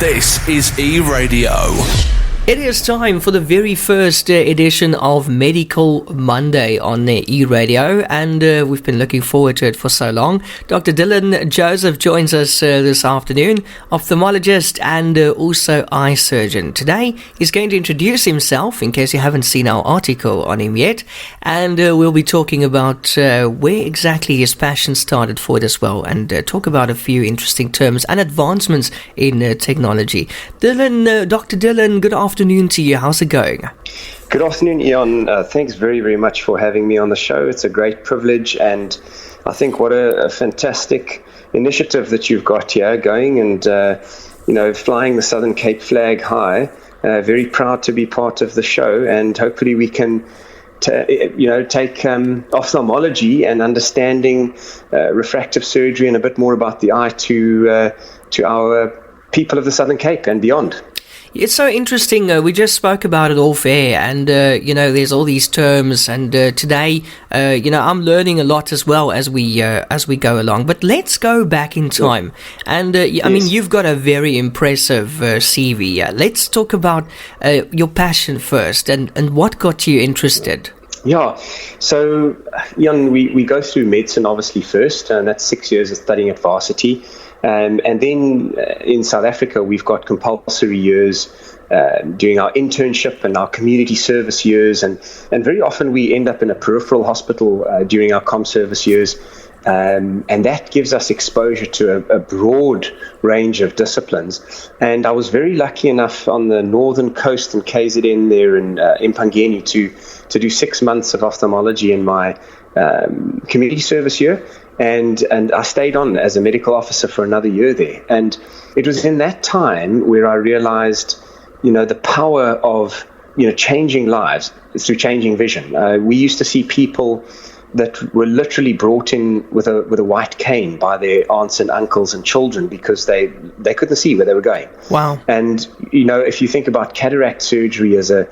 This is eRadio. It is time for the very first edition of Medical Monday on eRadio, and we've been looking forward to it for so long. Dr. Dylan Joseph joins us this afternoon, ophthalmologist and also eye surgeon. Today, he's going to introduce himself, in case you haven't seen our article on him yet, and we'll be talking about where exactly his passion started for it as well, and talk about a few interesting terms and advancements in technology. Dylan, Dr. Dylan, good afternoon to you. How's it going? Good afternoon, Ian. Thanks very, very much for having me on the show. It's a great privilege, and I think what a fantastic initiative that you've got here going, and flying the Southern Cape flag high. Very proud to be part of the show, and hopefully we can take ophthalmology and understanding refractive surgery and a bit more about the eye to our people of the Southern Cape and beyond. It's so interesting. We just spoke about it off air, and there's all these terms. And today, I'm learning a lot as well as we go along. But let's go back in time. And I mean, you've got a very impressive CV. Let's talk about your passion first, and what got you interested. Yeah, so Jan, we go through medicine obviously first, and that's 6 years of studying at varsity. And then in South Africa, we've got compulsory years doing our internship and our community service years. And very often we end up in a peripheral hospital during our com service years. And that gives us exposure to a broad range of disciplines. And I was very lucky enough on the northern coast in KZN there in Mpangeni to do 6 months of ophthalmology in my community service year. And I stayed on as a medical officer for another year there. And it was in that time where I realized, the power of, changing lives through changing vision. We used to see people that were literally brought in with a white cane by their aunts and uncles and children because they couldn't see where they were going. Wow. And if you think about cataract surgery as a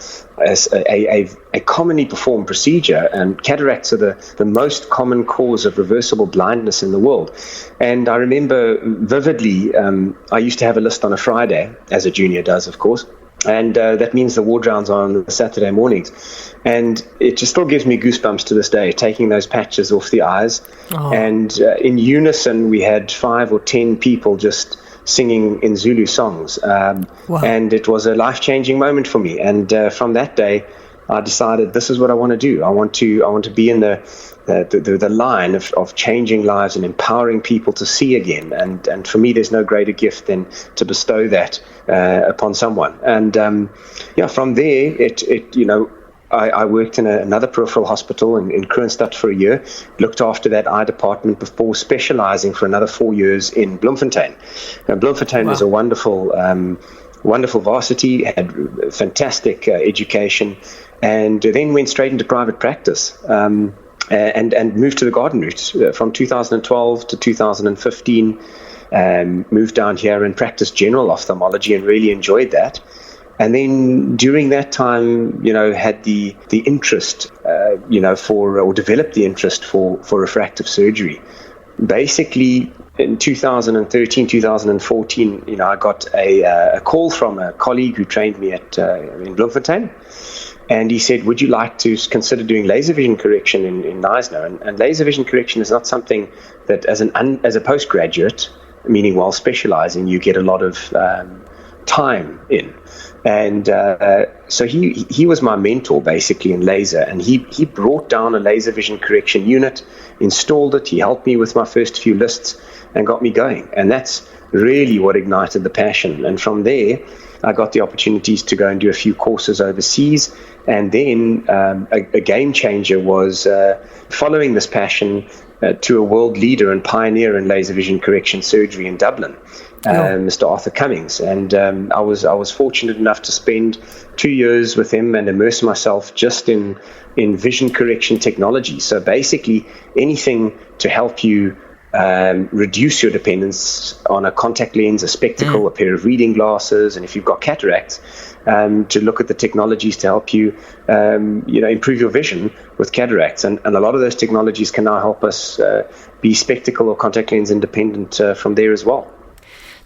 commonly performed procedure, and cataracts are the most common cause of reversible blindness in the world. And I remember vividly, I used to have a list on a Friday, as a junior does, of course. And that means the ward rounds are on Saturday mornings. And it just still gives me goosebumps to this day, taking those patches off the eyes. Oh. And in unison, we had 5 or 10 people just singing in Zulu songs. Wow. And it was a life-changing moment for me. And from that day, I decided this is what I want to do. I want to be in the line of changing lives and empowering people to see again. And for me, there's no greater gift than to bestow that upon someone. And from there, I worked in another peripheral hospital in Kroonstad for a year, looked after that eye department before specializing for another 4 years in Bloemfontein. Now, Bloemfontein was a wonderful varsity, had fantastic education, and then went straight into private practice. And moved to the garden route from 2012 to 2015. Moved down here and practiced general ophthalmology and really enjoyed that. And then during that time, had the interest, developed the interest for refractive surgery. Basically, in 2013, 2014, I got a call from a colleague who trained me in Bloemfontein. And he said, would you like to consider doing laser vision correction in Knysna? And laser vision correction is not something that as a postgraduate, meaning while specializing, you get a lot of time in. And so he was my mentor basically in laser, and he brought down a laser vision correction unit, installed it. He helped me with my first few lists and got me going. And that's really what ignited the passion. And from there, I got the opportunities to go and do a few courses overseas. And then a game changer was following this passion to a world leader and pioneer in laser vision correction surgery in Dublin, Mr. Arthur Cummings. And I was fortunate enough to spend 2 years with him and immerse myself just in vision correction technology. So basically anything to help you reduce your dependence on a contact lens, a spectacle, a pair of reading glasses, and if you've got cataracts, to look at the technologies to help you, improve your vision with cataracts. And a lot of those technologies can now help us be spectacle or contact lens independent from there as well.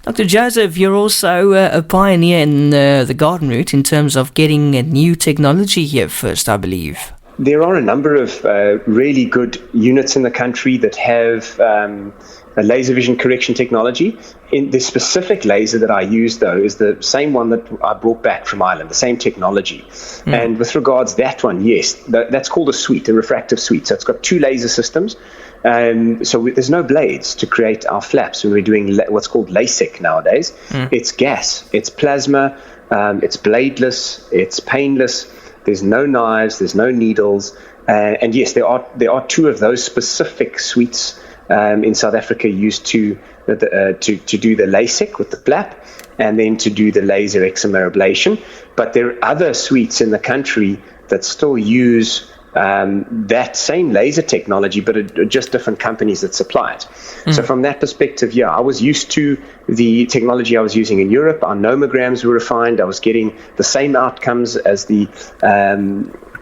Dr. Joseph, you're also a pioneer in the garden route in terms of getting a new technology here first, I believe. There are a number of really good units in the country that have a laser vision correction technology. In the specific laser that I use, though, is the same one that I brought back from Ireland, the same technology. And with regards that one, yes, that's called a suite, a refractive suite. So it's got 2 laser systems. So there's no blades to create our flaps when we're doing what's called LASIK nowadays. It's gas, it's plasma, it's bladeless, it's painless. There's no knives, there's no needles. And yes, there are 2 of those specific suites in South Africa used to do the LASIK with the flap, and then to do the laser excimer ablation. But there are other suites in the country that still use that same laser technology, but are just different companies that supply it. So from that perspective, I was used to the technology I was using in Europe. Our nomograms were refined. I was getting the same outcomes as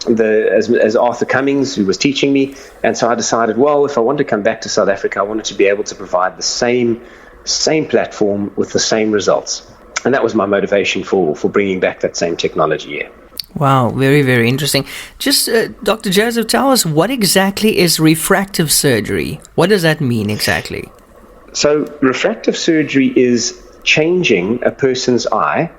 as Arthur Cummings, who was teaching me. And so I decided, well, if I want to come back to South Africa, I wanted to be able to provide the same platform with the same results. And that was my motivation for bringing back that same technology here. Wow, very, very interesting. Just, Dr. Joseph, tell us, what exactly is refractive surgery? What does that mean exactly? So refractive surgery is changing a person's eye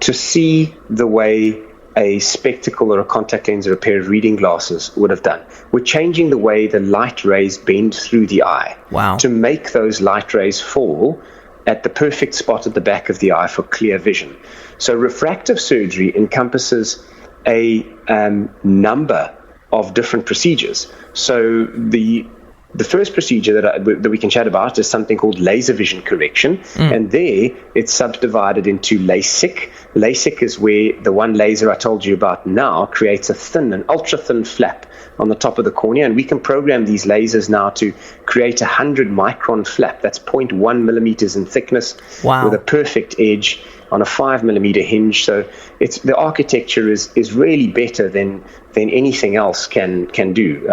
to see the way a spectacle or a contact lens or a pair of reading glasses would have done. We're changing the way the light rays bend through the eye. Wow. To make those light rays fall at the perfect spot at the back of the eye for clear vision. So refractive surgery encompasses a number of different procedures. So the first procedure that we can chat about is something called laser vision correction, and there it's subdivided into LASIK. LASIK is where the one laser I told you about now creates an ultra-thin flap on the top of the cornea, and we can program these lasers now to create 100-micron flap. That's 0.1 millimeters in thickness. Wow. With a perfect edge on a 5-millimeter hinge. So the architecture is really better than anything else can do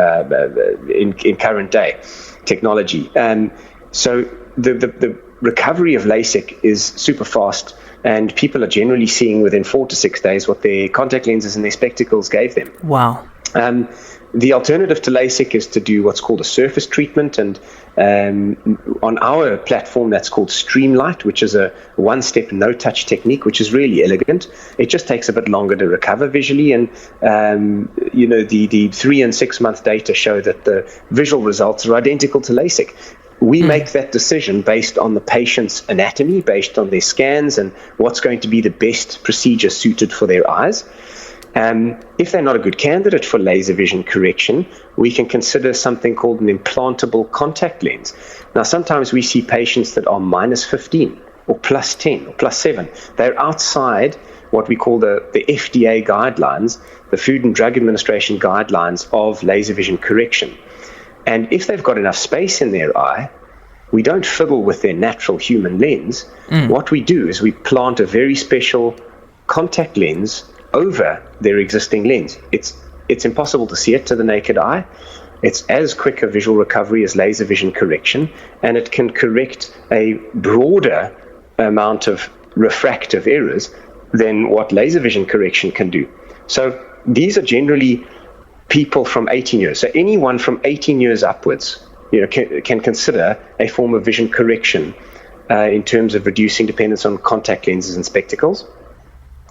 in current day technology. So the recovery of LASIK is super fast, and people are generally seeing within 4 to 6 days what their contact lenses and their spectacles gave them. Wow. The alternative to LASIK is to do what's called a surface treatment, and on our platform that's called Streamlight, which is a one-step no-touch technique, which is really elegant. It just takes a bit longer to recover visually, and the 3 and 6 month data show that the visual results are identical to LASIK. We make that decision based on the patient's anatomy, based on their scans, and what's going to be the best procedure suited for their eyes. If they're not a good candidate for laser vision correction, we can consider something called an implantable contact lens. Now, sometimes we see patients that are minus 15 or plus 10 or plus 7. They're outside what we call the FDA guidelines, the Food and Drug Administration guidelines of laser vision correction. And if they've got enough space in their eye, we don't fiddle with their natural human lens. What we do is we plant a very special contact lens over their existing lens. It's impossible to see it to the naked eye. It's as quick a visual recovery as laser vision correction, and it can correct a broader amount of refractive errors than what laser vision correction can do. So these are generally people from 18 years. So anyone from 18 years upwards, can consider a form of vision correction in terms of reducing dependence on contact lenses and spectacles.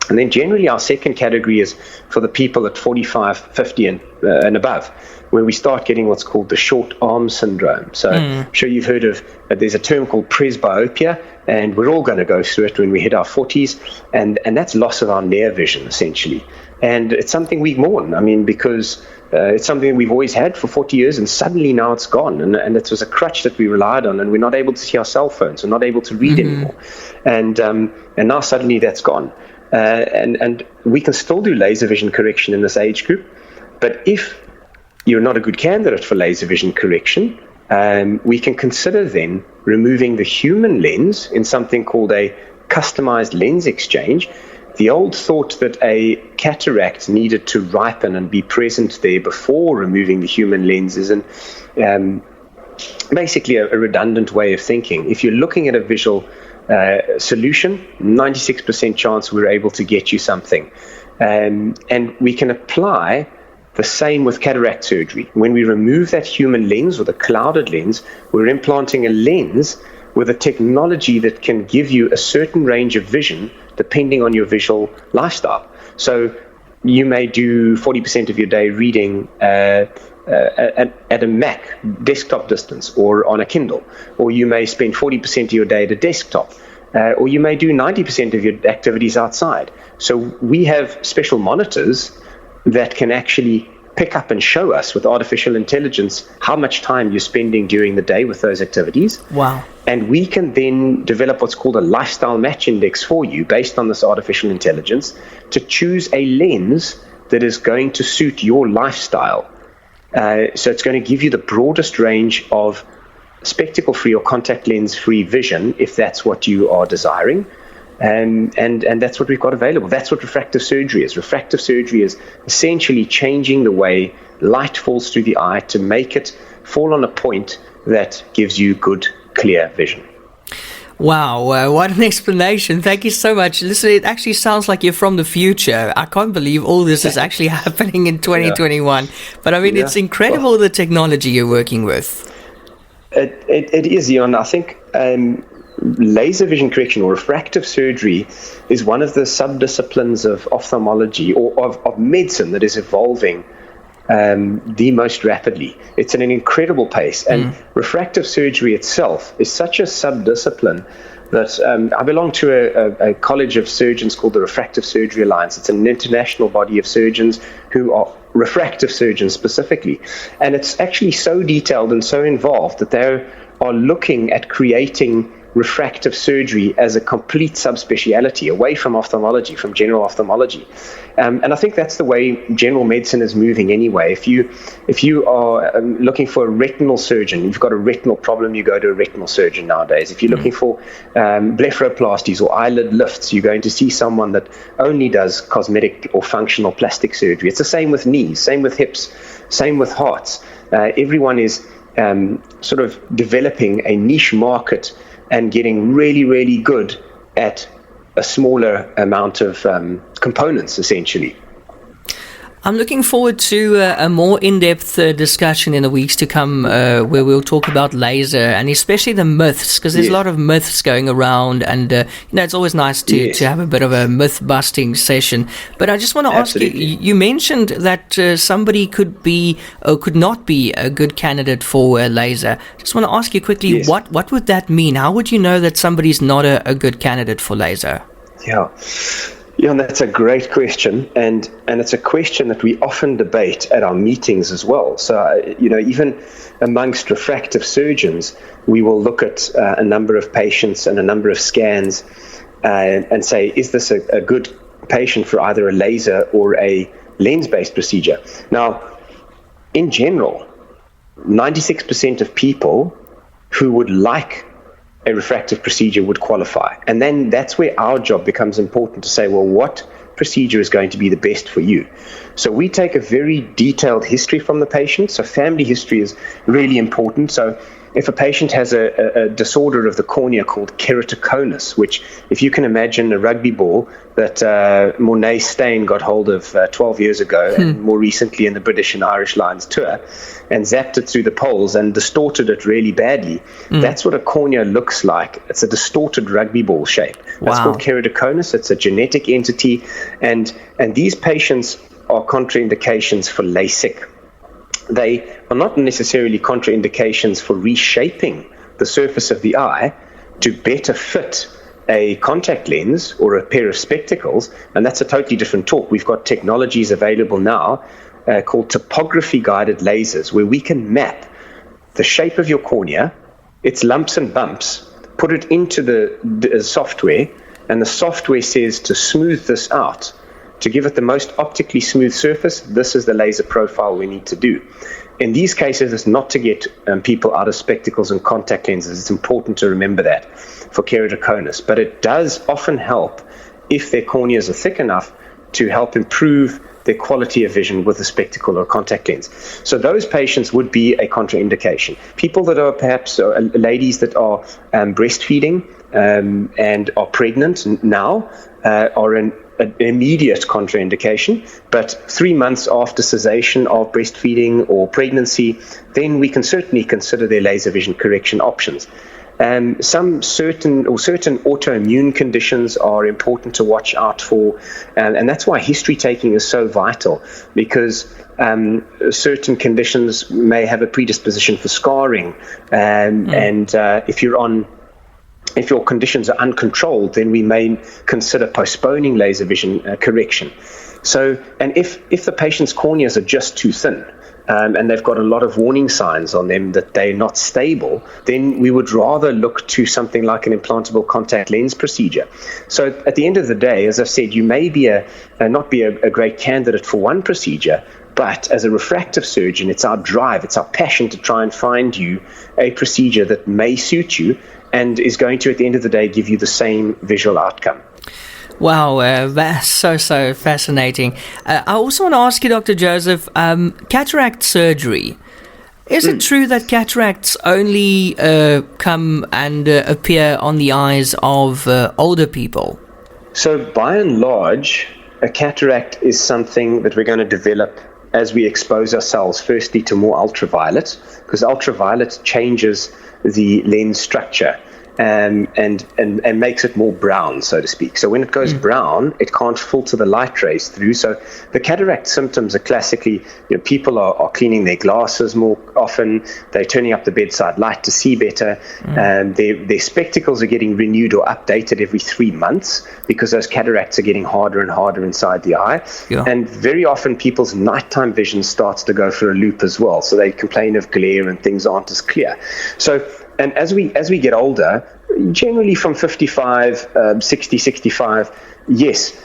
And then generally our second category is for the people at 45, 50 and above, where we start getting what's called the short arm syndrome. So I'm sure you've heard of, there's a term called presbyopia, and we're all going to go through it when we hit our 40s, and that's loss of our near vision, essentially. And it's something we mourn, because it's something that we've always had for 40 years, and suddenly now it's gone, and it was a crutch that we relied on, and we're not able to see our cell phones, we're not able to read anymore. And now suddenly that's gone. And we can still do laser vision correction in this age group, but if you're not a good candidate for laser vision correction, we can consider then removing the human lens in something called a customized lens exchange. The old thought that a cataract needed to ripen and be present there before removing the human lens is basically a redundant way of thinking. If you're looking at a visual Solution, 96% chance we're able to get you something. And we can apply the same with cataract surgery. When we remove that human lens or the clouded lens, we're implanting a lens with a technology that can give you a certain range of vision depending on your visual lifestyle. So you may do 40% of your day reading at a Mac desktop distance or on a Kindle, or you may spend 40% of your day at a desktop, or you may do 90% of your activities outside. So we have special monitors that can actually pick up and show us with artificial intelligence how much time you're spending during the day with those activities. Wow. And we can then develop what's called a lifestyle match index for you based on this artificial intelligence to choose a lens that is going to suit your lifestyle. So it's going to give you the broadest range of spectacle-free or contact lens-free vision if that's what you are desiring. And that's what we've got available. That's what refractive surgery is. Refractive surgery is essentially changing the way light falls through the eye to make it fall on a point that gives you good, clear vision. Wow, what an explanation. Thank you so much. Listen, it actually sounds like you're from the future. I can't believe all this is actually happening in 2021. Yeah. But I mean, it's incredible the technology you're working with. It is, Jan. I think laser vision correction or refractive surgery is one of the subdisciplines of ophthalmology or of medicine that is evolving the most rapidly. It's at an incredible pace. And refractive surgery itself is such a subdiscipline that I belong to a college of surgeons called the Refractive Surgery Alliance. It's an international body of surgeons who are refractive surgeons specifically. And it's actually so detailed and so involved that they are looking at creating refractive surgery as a complete subspeciality away from ophthalmology, from general ophthalmology. And I think that's the way general medicine is moving anyway. If you are looking for a retinal surgeon, you've got a retinal problem, you go to a retinal surgeon nowadays. If you're looking for blepharoplasties or eyelid lifts, you're going to see someone that only does cosmetic or functional plastic surgery. It's the same with knees, same with hips, same with hearts. Everyone is sort of developing a niche market and getting really, really good at a smaller amount of components, essentially. I'm looking forward to a more in-depth discussion in the weeks to come where we'll talk about laser and especially the myths, because there's a lot of myths going around, and it's always nice to have a bit of a myth-busting session. But I just want to ask you, you mentioned that somebody could be or could not be a good candidate for laser. Just want to ask you quickly, what would that mean? How would you know that somebody's not a good candidate for laser? Yeah, that's a great question, and it's a question that we often debate at our meetings as well. So, even amongst refractive surgeons, we will look at a number of patients and a number of scans and say, is this a good patient for either a laser or a lens-based procedure? Now, in general, 96% of people who would like a refractive procedure would qualify. And then that's where our job becomes important to say, well, what procedure is going to be the best for you? So we take a very detailed history from the patient. So family history is really important. So if a patient has a disorder of the cornea called keratoconus, which, if you can imagine a rugby ball that Mornay Steyn got hold of 12 years ago, and more recently in the British and Irish Lions tour, and zapped it through the poles and distorted it really badly. That's what a cornea looks like. It's a distorted rugby ball shape. That's called keratoconus. It's a genetic entity, and these patients are contraindications for LASIK. They are not necessarily contraindications for reshaping the surface of the eye to better fit a contact lens or a pair of spectacles, and that's a totally different talk. We've got technologies available now called topography-guided lasers, where we can map the shape of your cornea, its lumps and bumps, put it into the software, and the software says to smooth this out. To give it the most optically smooth surface, this is the laser profile we need to do. In these cases, it's not to get people out of spectacles and contact lenses. It's important to remember that for keratoconus. But it does often help if their corneas are thick enough to help improve their quality of vision with a spectacle or contact lens. So those patients would be a contraindication. People that are perhaps ladies that are breastfeeding, and are pregnant now are an immediate contraindication, but 3 months after cessation of breastfeeding or pregnancy, then we can certainly consider their laser vision correction options. Some certain autoimmune conditions are important to watch out for, and that's why history taking is so vital, because certain conditions may have a predisposition for scarring, and if your conditions are uncontrolled, then we may consider postponing laser vision correction. So, and if the patient's corneas are just too thin, and they've got a lot of warning signs on them that they're not stable, then we would rather look to something like an implantable contact lens procedure. So at the end of the day, as I've said, you may be not be a great candidate for one procedure, but as a refractive surgeon, it's our drive, it's our passion to try and find you a procedure that may suit you and is going to, at the end of the day, give you the same visual outcome. Wow, that's so fascinating. I also want to ask you, Dr. Joseph, cataract surgery. Is it true that cataracts only come and appear on the eyes of older people? So by and large, a cataract is something that we're going to develop as we expose ourselves firstly to more ultraviolet, because ultraviolet changes the lens structure and makes it more brown, so to speak. So when it goes brown, it can't filter the light rays through. So the cataract symptoms are classically, people are cleaning their glasses more often, they're turning up the bedside light to see better, and their spectacles are getting renewed or updated every 3 months because those cataracts are getting harder and harder inside the eye. Yeah. And very often people's nighttime vision starts to go for a loop as well. So they complain of glare and things aren't as clear. So, and as we get older, generally from 55, 60, 65, yes,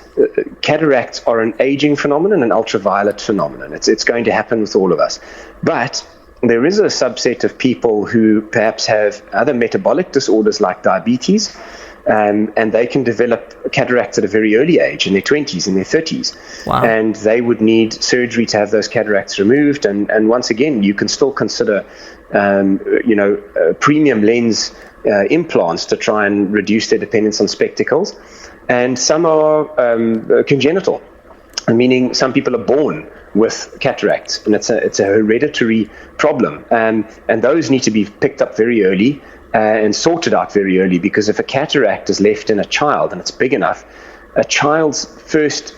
cataracts are an aging phenomenon, an ultraviolet phenomenon. It's going to happen with all of us. But there is a subset of people who perhaps have other metabolic disorders like diabetes, and they can develop cataracts at a very early age, in their 20s, in their 30s. Wow. And they would need surgery to have those cataracts removed. And once again, you can still consider premium lens implants to try and reduce their dependence on spectacles. And some are congenital, meaning some people are born with cataracts, and it's a hereditary problem. And those need to be picked up very early and sorted out very early, because if a cataract is left in a child and it's big enough, a child's first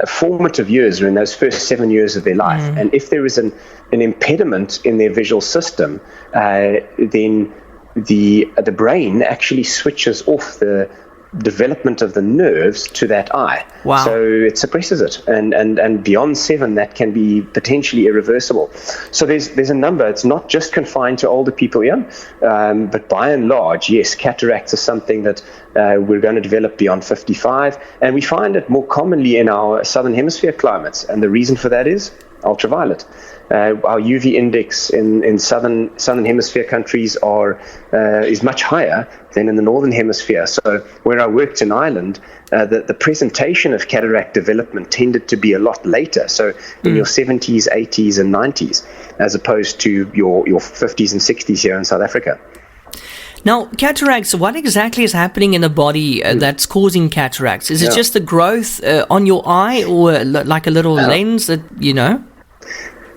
formative years are in those first 7 years of their life. And if there is an impediment in their visual system, then the brain actually switches off the development of the nerves to that eye. Wow. So it suppresses it, and beyond 7 that can be potentially irreversible. So there's a number. It's not just confined to older people, but by and large, yes, cataracts are something that we're going to develop beyond 55, and we find it more commonly in our southern hemisphere climates, and the reason for that is ultraviolet. Our UV index in southern hemisphere countries is much higher than in the northern hemisphere. So where I worked in Ireland, the presentation of cataract development tended to be a lot later. So in your 70s, 80s, and 90s, as opposed to your 50s and 60s here in South Africa. Now, cataracts, what exactly is happening in the body that's causing cataracts? Is it just the growth on your eye, or like a little lens that,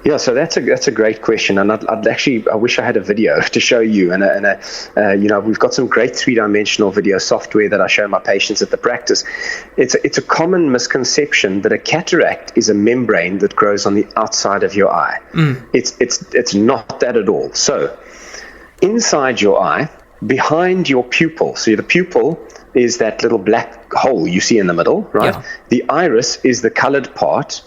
Yeah, so that's a great question, and I wish I had a video to show you. And we've got some great 3-dimensional video software that I show my patients at the practice. It's a common misconception that a cataract is a membrane that grows on the outside of your eye. It's not that at all. So inside your eye, behind your pupil, so the pupil is that little black hole you see in the middle, right? Yeah. The iris is the colored part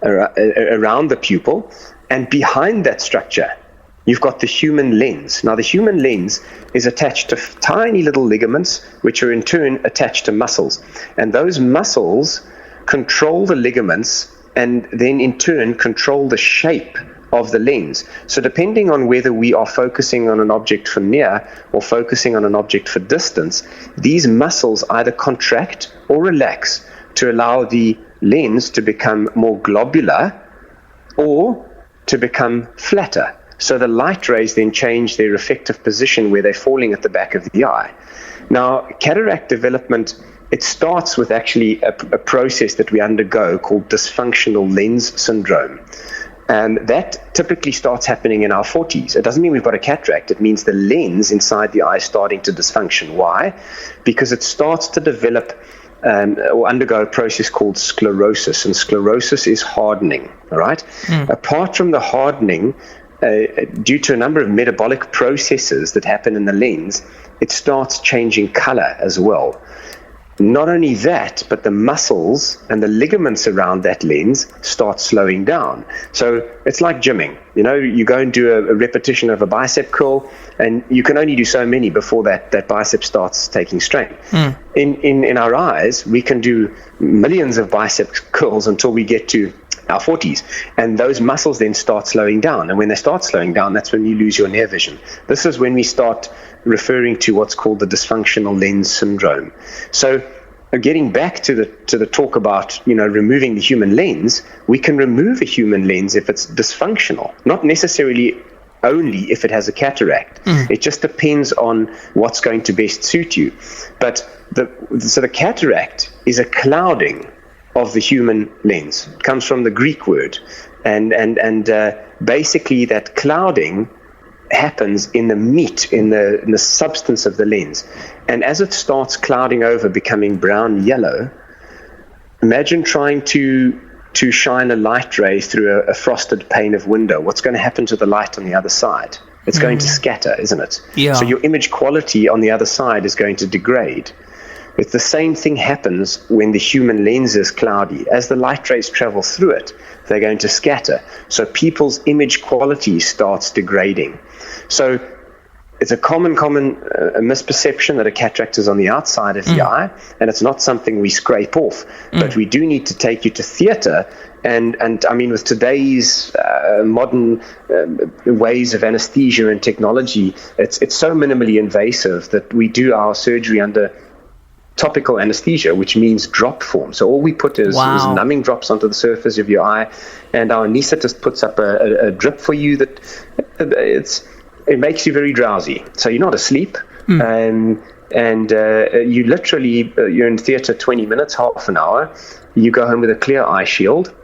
around the pupil, and behind that structure you've got the human lens. Now the human lens is attached to tiny little ligaments, which are in turn attached to muscles, and those muscles control the ligaments and then in turn control the shape of the lens. So depending on whether we are focusing on an object for near or focusing on an object for distance, these muscles either contract or relax to allow the lens to become more globular or to become flatter. So the light rays then change their effective position where they're falling at the back of the eye. Now, cataract development, it starts with actually a process that we undergo called dysfunctional lens syndrome. And that typically starts happening in our 40s. It doesn't mean we've got a cataract. It means the lens inside the eye is starting to dysfunction. Why? Because it starts to develop or undergo a process called sclerosis. And sclerosis is hardening, all right? Apart from the hardening, due to a number of metabolic processes that happen in the lens, it starts changing color as well. Not only that, but the muscles and the ligaments around that lens start slowing down. So it's like gymming. You know, you go and do a repetition of a bicep curl, and you can only do so many before that bicep starts taking strain. In our eyes, we can do millions of bicep curls until we get to our 40s, and those muscles then start slowing down. And when they start slowing down, that's when you lose your near vision. This is when we start referring to what's called the dysfunctional lens syndrome. So getting back to the talk about, you know, removing the human lens, we can remove a human lens if it's dysfunctional, not necessarily only if it has a cataract. It just depends on what's going to best suit you. But the cataract is a clouding of the human lens. It comes from the Greek word, and basically that clouding happens in the meat, in the substance of the lens. And as it starts clouding over, becoming brown yellow, imagine trying to shine a light ray through a frosted pane of window. What's going to happen to the light on the other side? It's going to scatter, isn't it? Yeah. So your image quality on the other side is going to degrade. It's the same thing happens when the human lens is cloudy. As the light rays travel through it, they're going to scatter. So people's image quality starts degrading. So it's a common misperception that a cataract is on the outside of the eye, and it's not something we scrape off. But we do need to take you to theater. And I mean, with today's modern ways of anesthesia and technology, it's so minimally invasive that we do our surgery under topical anesthesia, which means drop form. So all we put is numbing drops onto the surface of your eye, and our anesthetist puts up a drip for you that it makes you very drowsy. So you're not asleep, and you literally, you're in theater 20 minutes, half an hour. You go home with a clear eye shield.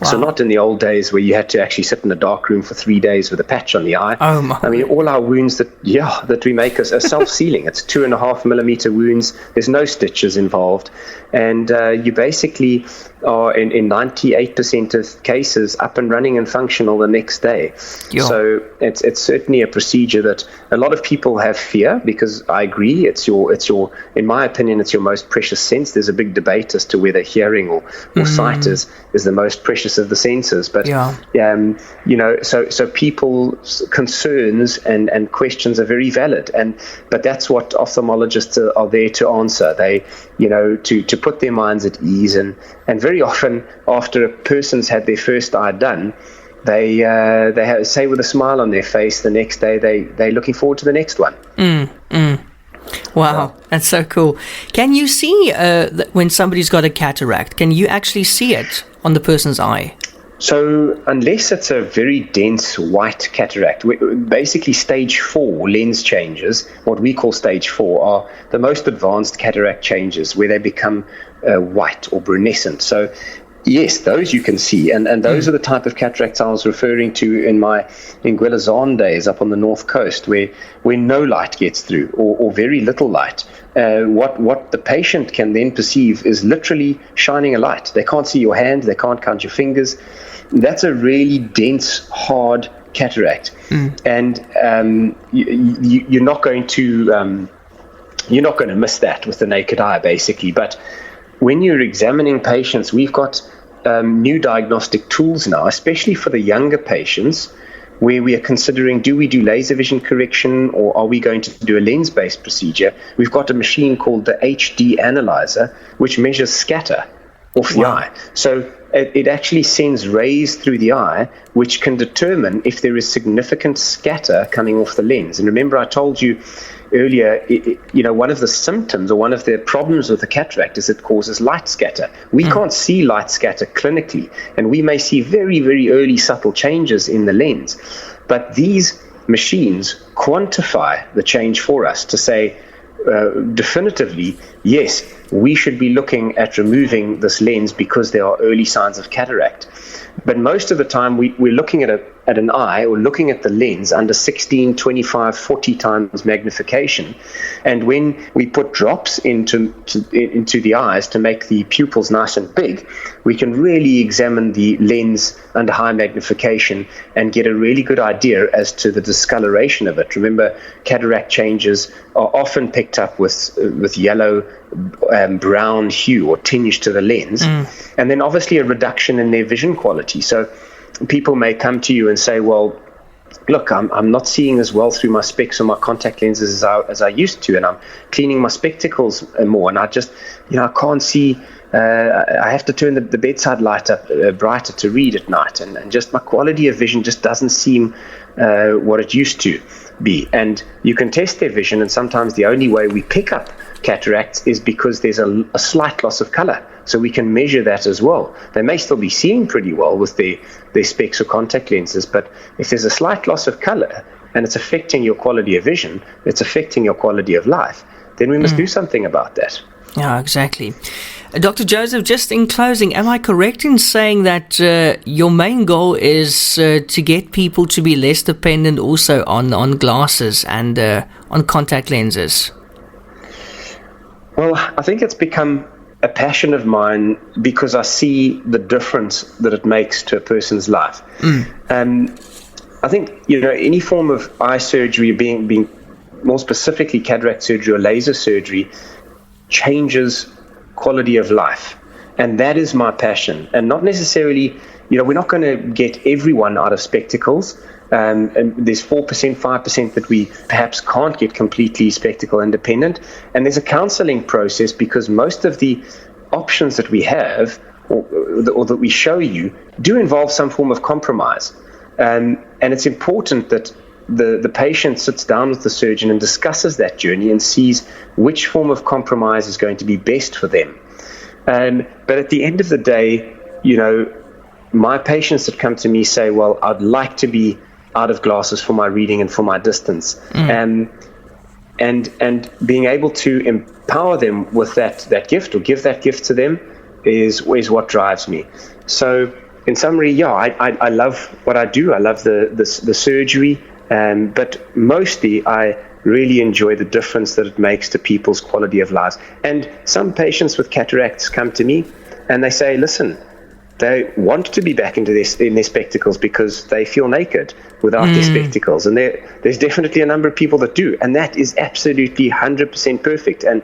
So not in the old days where you had to actually sit in a dark room for 3 days with a patch on the eye. Oh my. I mean, all our wounds that we make are self-sealing. It's 2.5 millimeter wounds. There's no stitches involved. And you basically are, in 98% of cases, up and running and functional the next day. Yeah. So it's certainly a procedure that a lot of people have fear, because I agree, it's your in my opinion, it's your most precious sense. There's a big debate as to whether hearing or sight is the most precious of the senses. But you know, so people's concerns and questions are very valid, but that's what ophthalmologists are there to answer. They, you know, to put their minds at ease, and very often after a person's had their first eye done, they say with a smile on their face the next day they're looking forward to the next one. Wow, that's so cool. Can you see when somebody's got a cataract? Can you actually see it on the person's eye? So unless it's a very dense white cataract, basically stage 4 lens changes, what we call stage 4, are the most advanced cataract changes, where they become white or brunescent. So yes, those you can see, and those are the type of cataracts I was referring to in my Nguelazan days up on the north coast, where no light gets through, or very little light. What the patient can then perceive is literally shining a light. They can't see your hand, they can't count your fingers. That's a really dense, hard cataract, and you're not going to miss that with the naked eye, basically. But when you're examining patients, we've got new diagnostic tools now, especially for the younger patients, where we are considering, do we do laser vision correction, or are we going to do a lens-based procedure? We've got a machine called the HD analyzer, which measures scatter off the eye. So it actually sends rays through the eye, which can determine if there is significant scatter coming off the lens. And remember, I told you, earlier, one of the symptoms or one of the problems with the cataract is it causes light scatter. We can't see light scatter clinically, and we may see very, very early subtle changes in the lens. But these machines quantify the change for us to say definitively, yes, we should be looking at removing this lens because there are early signs of cataract. But most of the time, we're looking at an eye or looking at the lens under 16, 25, 40 times magnification. And when we put drops into the eyes to make the pupils nice and big, we can really examine the lens under high magnification and get a really good idea as to the discoloration of it. Remember, cataract changes are often picked up with yellow, brown hue or tinge to the lens, and then obviously a reduction in their vision quality. So people may come to you and say, well, look, I'm not seeing as well through my specs or my contact lenses as I used to, and I'm cleaning my spectacles more, and I just, I can't see. I have to turn the bedside light up brighter to read at night, and just my quality of vision just doesn't seem what it used to be. And you can test their vision, and sometimes the only way we pick up cataracts is because there's a slight loss of color. So we can measure that as well. They may still be seeing pretty well with their specs or contact lenses, but if there's a slight loss of color and it's affecting your quality of vision, it's affecting your quality of life, then we must do something about that. Yeah, exactly. Dr. Joseph, just in closing, am I correct in saying that your main goal is to get people to be less dependent also on glasses and on contact lenses? Well, I think it's become a passion of mine because I see the difference that it makes to a person's life. I think, any form of eye surgery, being more specifically cataract surgery or laser surgery, changes quality of life. And that is my passion. And not necessarily, we're not going to get everyone out of spectacles. And there's 4%, 5% that we perhaps can't get completely spectacle independent. And there's a counseling process because most of the options that we have or that we show you do involve some form of compromise. And it's important that the patient sits down with the surgeon and discusses that journey and sees which form of compromise is going to be best for them. But at the end of the day, my patients that come to me say, well, I'd like to be out of glasses for my reading and for my distance. And being able to empower them with that gift or give that gift to them is what drives me. So in summary, I love what I do. I love the surgery, but mostly I really enjoy the difference that it makes to people's quality of lives. And some patients with cataracts come to me and they say, listen, they want to be back in their spectacles because they feel naked without their spectacles. And there's definitely a number of people that do. And that is absolutely 100% perfect. And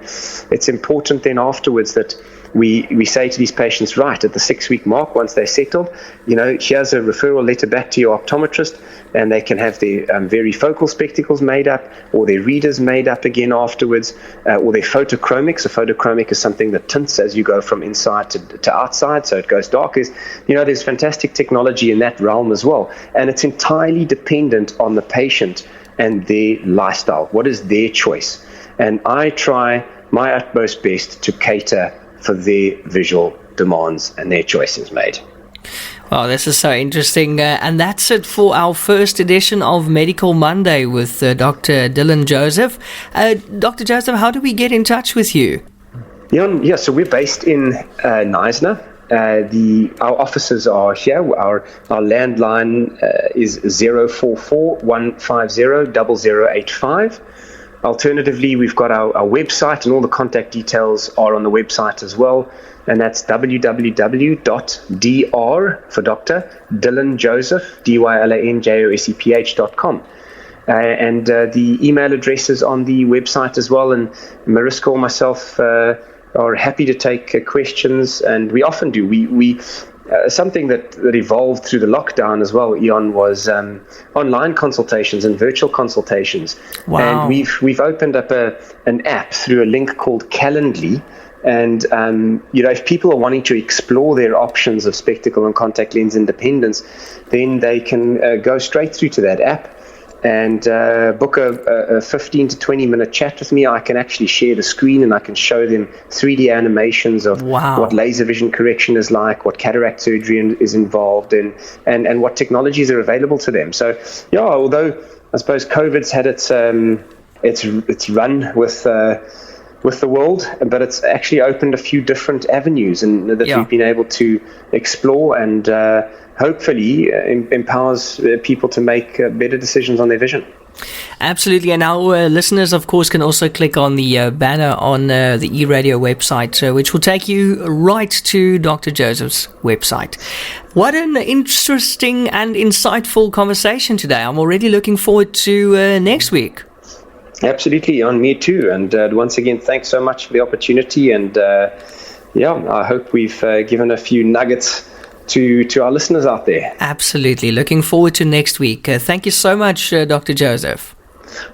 it's important then afterwards that we say to these patients, right, at the 6-week mark, once they're settled, here's a referral letter back to your optometrist, and they can have their varifocal spectacles made up, or their readers made up again afterwards, or their photochromics. A photochromic is something that tints as you go from inside to outside, so it goes dark. There's fantastic technology in that realm as well, and it's entirely dependent on the patient and their lifestyle. What is their choice? And I try my utmost best to cater for their visual demands and their choices made. Well, this is so interesting. And that's it for our first edition of Medical Monday with Dr. Dylan Joseph. Dr. Joseph, how do we get in touch with you? Yeah, so we're based in Knysna. Our offices are here. Our landline is 044 150 0085. Alternatively, we've got our website, and all the contact details are on the website as well, and that's www.dr for Dr. Dylan Joseph, DYLANJOSEPH.com. And the email address is on the website as well, and Mariska or myself are happy to take questions, and we often do. We something that evolved through the lockdown as well, Ian, was online consultations and virtual consultations. Wow. And we've opened up an app through a link called Calendly. And, if people are wanting to explore their options of spectacle and contact lens independence, then they can go straight through to that app. and book a 15 to 20 minute chat with me, I can actually share the screen and I can show them 3D animations of what laser vision correction is like, what cataract surgery is involved in, and what technologies are available to them. So, yeah, although I suppose COVID's had its run with the world, but it's actually opened a few different avenues and that we've been able to explore, and hopefully empowers people to make better decisions on their vision. Absolutely, and our listeners, of course, can also click on the banner on the eRadio website, which will take you right to Dr. Joseph's website. What an interesting and insightful conversation today. I'm already looking forward to next week. Absolutely, on me too. And once again, thanks so much for the opportunity. And I hope we've given a few nuggets to our listeners out there. Absolutely. Looking forward to next week. Thank you so much, Dr. Joseph.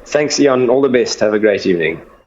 Thanks, Ian. All the best. Have a great evening.